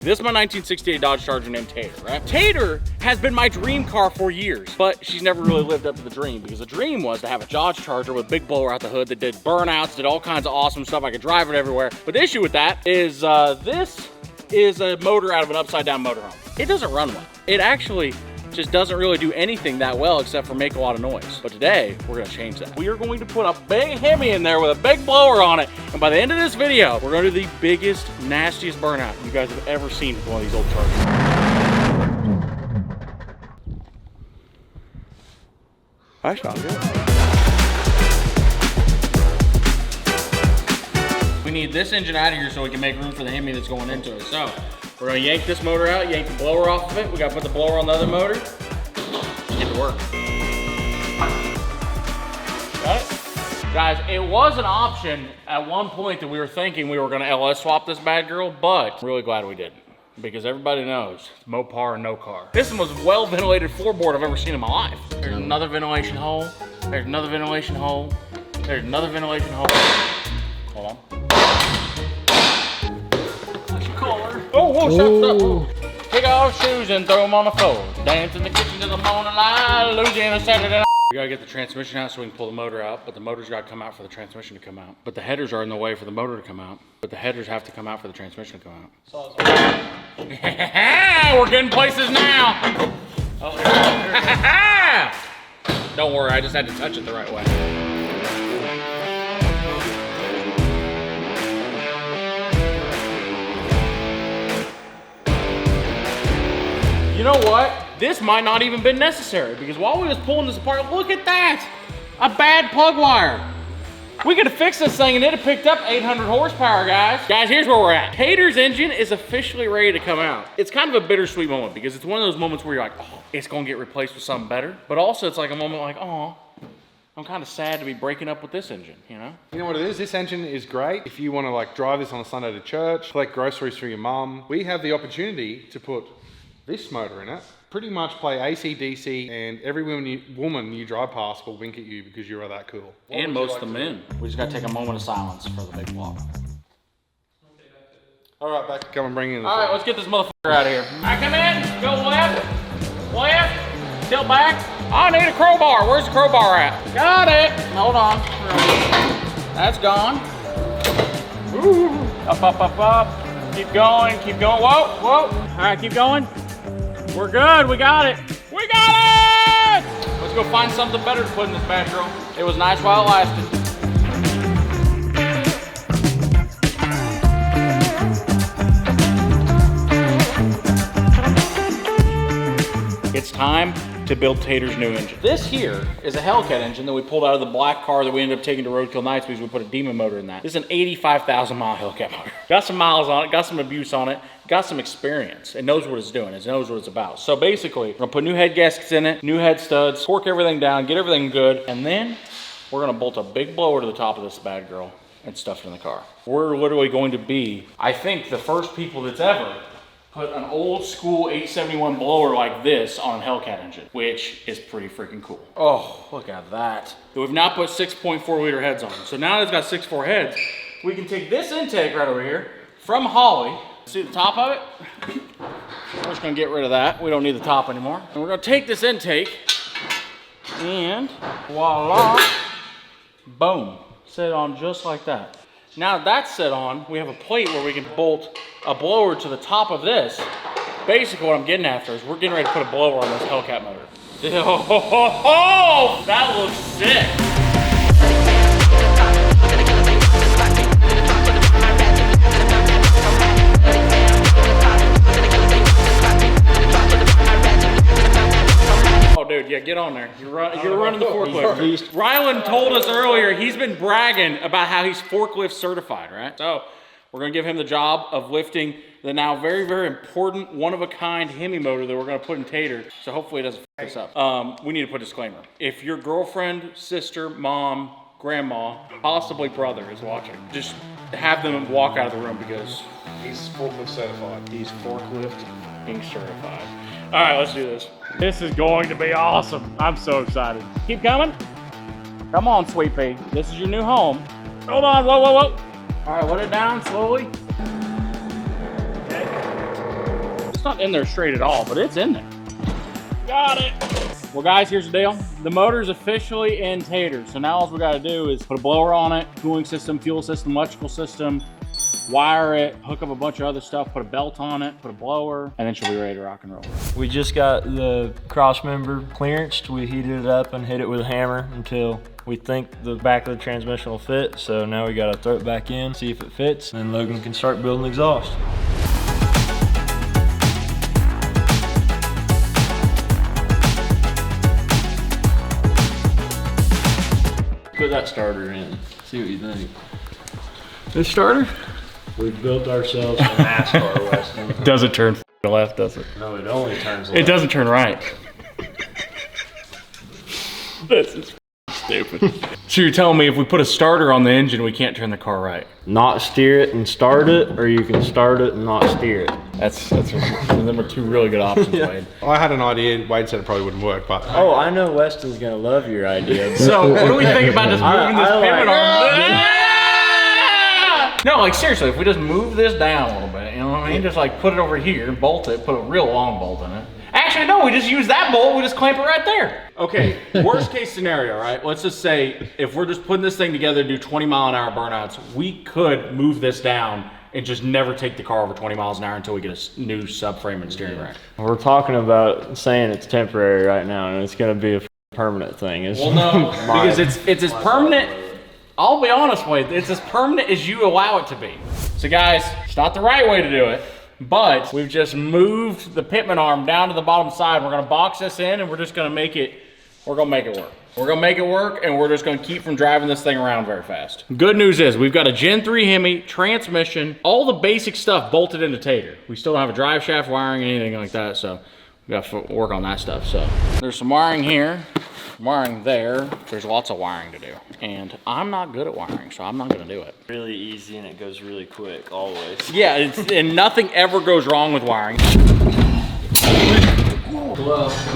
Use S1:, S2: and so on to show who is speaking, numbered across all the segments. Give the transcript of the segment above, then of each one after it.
S1: This is my 1968 Dodge Charger named Tater, right? Tater has been my dream car for years, but she's never really lived up to the dream because the dream was to have a Dodge Charger with a big blower out the hood that did burnouts, did all kinds of awesome stuff. I could drive it everywhere. But the issue with that is this is a motor out of an upside down motorhome. It doesn't run well. It actually just doesn't really do anything that well except for make a lot of noise. But today, we're gonna change that. We are going to put a big Hemi in there with a big blower on it. And by the end of this video, we're gonna do the biggest, nastiest burnout you guys have ever seen with one of these old Chargers. That sounds good. We need this engine out of here so we can make room for the Hemi that's going into it. So, we're gonna yank this motor out, yank the blower off of it. We gotta put the blower on the other motor. Get to work. Got it? Guys, it was an option at one point that we were thinking we were gonna LS swap this bad girl, but I'm really glad we didn't. Because everybody knows, it's Mopar or no car. This is the most well-ventilated floorboard I've ever seen in my life. There's another ventilation hole. There's another ventilation hole. There's another ventilation hole. Hold on. Oh, whoa, stop. Take off shoes and throw them on the floor. Dance in the kitchen to the morning light. Louisiana Saturday night. We gotta get the transmission out so we can pull the motor out, but the motor's gotta come out for the transmission to come out. But the headers are in the way for the motor to come out. But the headers have to come out for the transmission to come out. We're getting places now. Don't worry, I just had to touch it the right way. You know what? This might not even been necessary because while we was pulling this apart, look at that! A bad plug wire. We could have fixed this thing and it'd have picked up 800 horsepower, guys. Guys, here's where we're at. Tater's engine is officially ready to come out. It's kind of a bittersweet moment because it's one of those moments where you're like, oh, it's gonna get replaced with something better. But also it's like a moment like, oh, I'm kind of sad to be breaking up with this engine, you know?
S2: You know what it is? This engine is great if you want to like drive this on a Sunday to church, collect groceries for your mum. We have the opportunity to put this motor in it, pretty much play AC, DC, and every woman you drive past will wink at you because you are that cool.
S1: And most of the men. We just gotta take a moment of silence for the big block.
S2: All right, back. Come and bring in the
S1: All right, let's get this motherfucker out of here. All right, come in, go left, tilt back. I need a crowbar. Where's the crowbar at? Got it. Hold on. That's gone. Ooh. Up. Keep going. Whoa. All right, keep going. We're good, we got it. We got it! Let's go find something better to put in this bad girl. It was nice while it lasted. It's time to build Tater's new engine. This here is a Hellcat engine that we pulled out of the black car that we ended up taking to Roadkill Nights because we put a Demon motor in that. This is an 85,000 mile Hellcat motor. Got some miles on it, got some abuse on it, got some experience. It knows what it's doing, it knows what it's about. So basically, we're gonna put new head gaskets in it, new head studs, torque everything down, get everything good, and then we're gonna bolt a big blower to the top of this bad girl and stuff it in the car. We're literally going to be, I think, the first people that's ever put an old school 871 blower like this on a Hellcat engine, which is pretty freaking cool. Oh, look at that. We've now put 6.4 liter heads on. So now that it's got 6.4 heads, we can take this intake right over here from Holly. See the top of it? We're just gonna get rid of that. We don't need the top anymore. And we're gonna take this intake and voila, boom, set on just like that. Now that's set on, we have a plate where we can bolt a blower to the top of this. Basically what I'm getting after is we're getting ready to put a blower on this Hellcat motor. Oh, that looks sick. Oh, dude, yeah, get on there. You're running the forklift. Rylan told us earlier he's been bragging about how he's forklift certified, right? So we're gonna give him the job of lifting the now very, very important, one-of-a-kind Hemi motor that we're gonna put in Tater. So hopefully it doesn't f this up. We need to put a disclaimer. If your girlfriend, sister, mom, grandma, possibly brother is watching, just have them walk out of the room because
S2: He's forklift certified.
S1: he's forklift being certified. All right, let's do this. This is going to be awesome. I'm so excited. Keep coming. Come on, sweet pea. This is your new home. Hold on, whoa. All right, let it down slowly. Okay. It's not in there straight at all, but it's in there. Got it. Well, guys, here's the deal. The motor's officially in Tater. So now all we gotta do is put a blower on it, cooling system, fuel system, electrical system, wire it, hook up a bunch of other stuff, put a belt on it, put a blower, and then she'll be ready to rock and roll.
S3: We just got the cross member clearanced. We heated it up and hit it with a hammer until we think the back of the transmission will fit. So now we gotta throw it back in, see if it fits, and then Logan can start building exhaust. Put that starter in, see what you think.
S1: This starter?
S3: We've built ourselves a NASCAR Weston.
S1: Doesn't turn left, does it?
S3: No, it only turns left.
S1: It doesn't turn right. This is stupid. So you're telling me if we put a starter on the engine, we can't turn the car right?
S3: Not steer it and start it, or you can start it and not steer it.
S1: Them are two really good options, Wade.
S2: I had an idea. Wade said it probably wouldn't work, but
S3: Oh, I know Weston's gonna love your idea.
S1: So what do we think about just moving this pivot arm? No, like seriously, if we just move this down a little bit, you know what I mean? Just like put it over here, bolt it, put a real long bolt in it. Actually, no, we just use that bolt, we just clamp it right there. Okay, worst case scenario, right? Let's just say if we're just putting this thing together to do 20-mile-an-hour burnouts, we could move this down and just never take the car over 20 miles an hour until we get a new subframe and steering rack.
S3: We're talking about saying it's temporary right now, and it's gonna be a permanent thing.
S1: Well, no, because it's as permanent. I'll be honest with you, it's as permanent as you allow it to be. So guys, it's not the right way to do it, but we've just moved the pitman arm down to the bottom side. We're gonna box this in and we're just gonna make it, we're gonna make it work. We're gonna make it work and we're just gonna keep from driving this thing around very fast. Good news is we've got a Gen 3 Hemi, transmission, all the basic stuff bolted into Tater. We still don't have a drive shaft wiring, anything like that, so we got to work on that stuff. So there's some wiring here. Wiring there, there's lots of wiring to do. And I'm not good at wiring, so I'm not gonna do it.
S3: Really easy and it goes really quick, always.
S1: Yeah, and nothing ever goes wrong with wiring.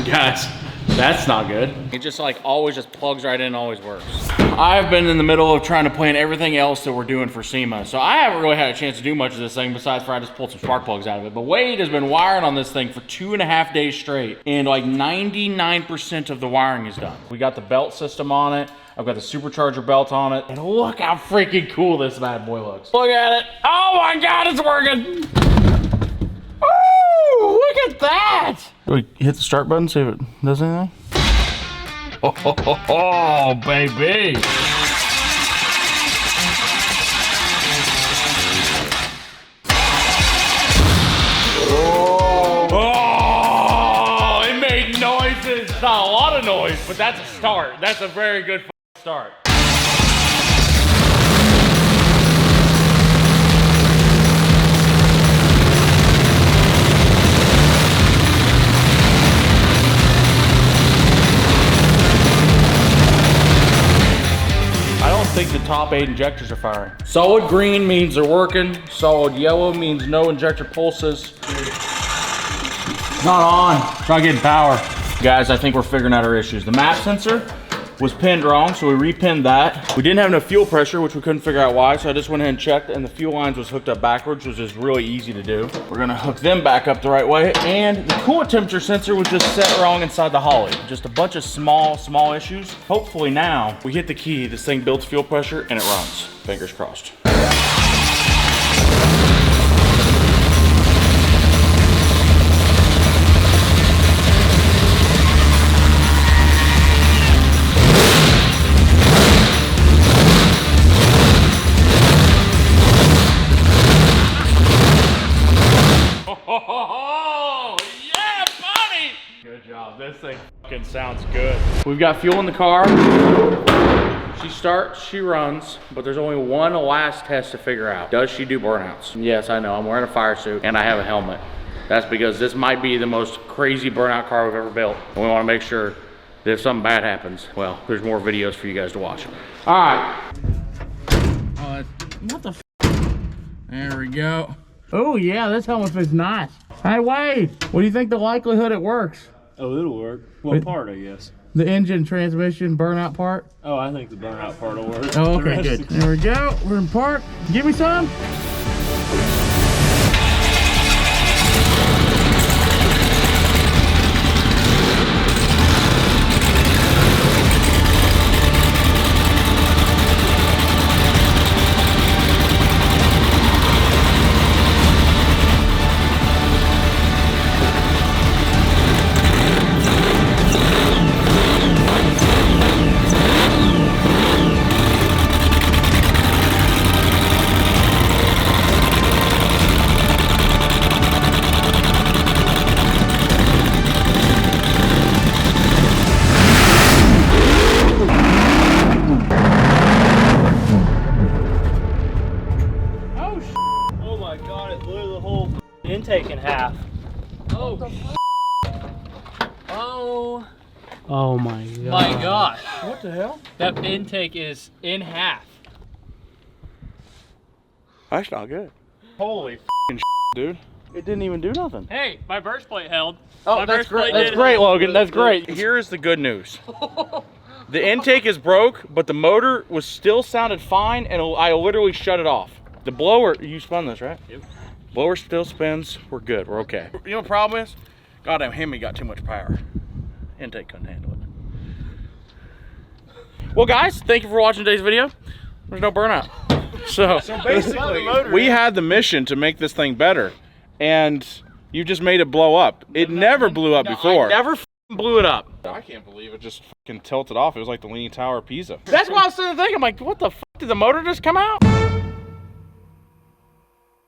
S1: Guys, that's not good. It just like always just plugs right in and always works. I've been in the middle of trying to plan everything else that we're doing for SEMA, so I haven't really had a chance to do much of this thing besides for I just pulled some spark plugs out of it. But Wade has been wiring on this thing for 2.5 days straight, and like 99% of the wiring is done. We got the belt system on it. I've got the supercharger belt on it, and look how freaking cool this bad boy looks. Look at it. Oh my God, it's working. Oh, look at that. Do we hit the start button, see if it does anything? Oh, baby. Oh, it made noises. It's not a lot of noise, but that's a start. That's a very good start. I think the top 8 injectors are firing. Solid green means they're working. Solid yellow means no injector pulses. Not on. It's not getting power. Guys, I think we're figuring out our issues. The map sensor was pinned wrong, so we repinned that. We didn't have enough fuel pressure, which we couldn't figure out why, so I just went ahead and checked, and the fuel lines was hooked up backwards, which is really easy to do. We're gonna hook them back up the right way, and the coolant temperature sensor was just set wrong inside the Holly. Just a bunch of small issues. Hopefully now, we hit the key, this thing builds fuel pressure, and it runs. Fingers crossed. Oh, yeah, buddy! Good job. This thing fucking sounds good. We've got fuel in the car. She starts, she runs, but there's only one last test to figure out. Does she do burnouts? Yes, I know. I'm wearing a fire suit and I have a helmet. That's because this might be the most crazy burnout car we've ever built. And we want to make sure that if something bad happens, well, there's more videos for you guys to watch. All right. What the f? There we go. Oh yeah, this helmet fits nice. Hey Wade, what do you think the likelihood it works?
S3: Oh, it'll work. What part, I guess?
S1: The engine, transmission, burnout part?
S3: Oh, I think the burnout part will work.
S1: Oh, okay, good. There we go. We're in park. Give me some.
S4: half. Oh. Oh.
S5: Oh my god.
S4: My gosh.
S1: What the hell?
S4: That intake is in half.
S1: That's not good. Holy dude. It didn't even do nothing.
S4: Hey, my burst plate held.
S1: Oh,
S4: My
S1: that's
S4: burst
S1: great.
S4: plate
S1: That's
S4: did
S1: great,
S4: hold.
S1: Logan. That's great. Here's the good news. The intake is broke, but the motor was still sounded fine, and I literally shut it off. The blower, you spun this, right?
S4: Yep.
S1: Blower still spins. We're good. We're okay. You know what the problem is? Goddamn Hemi got too much power. Intake couldn't handle it. Well, guys, thank you for watching today's video. There's no burnout. So
S2: Basically,
S1: we had the mission to make this thing better, and you just made it blow up. It never blew up before. I never f***ing blew it up.
S2: I can't believe it just fucking tilted off. It was like the Leaning Tower of Pisa.
S1: That's why I was sitting there thinking, I'm like, what the f***, did the motor just come out?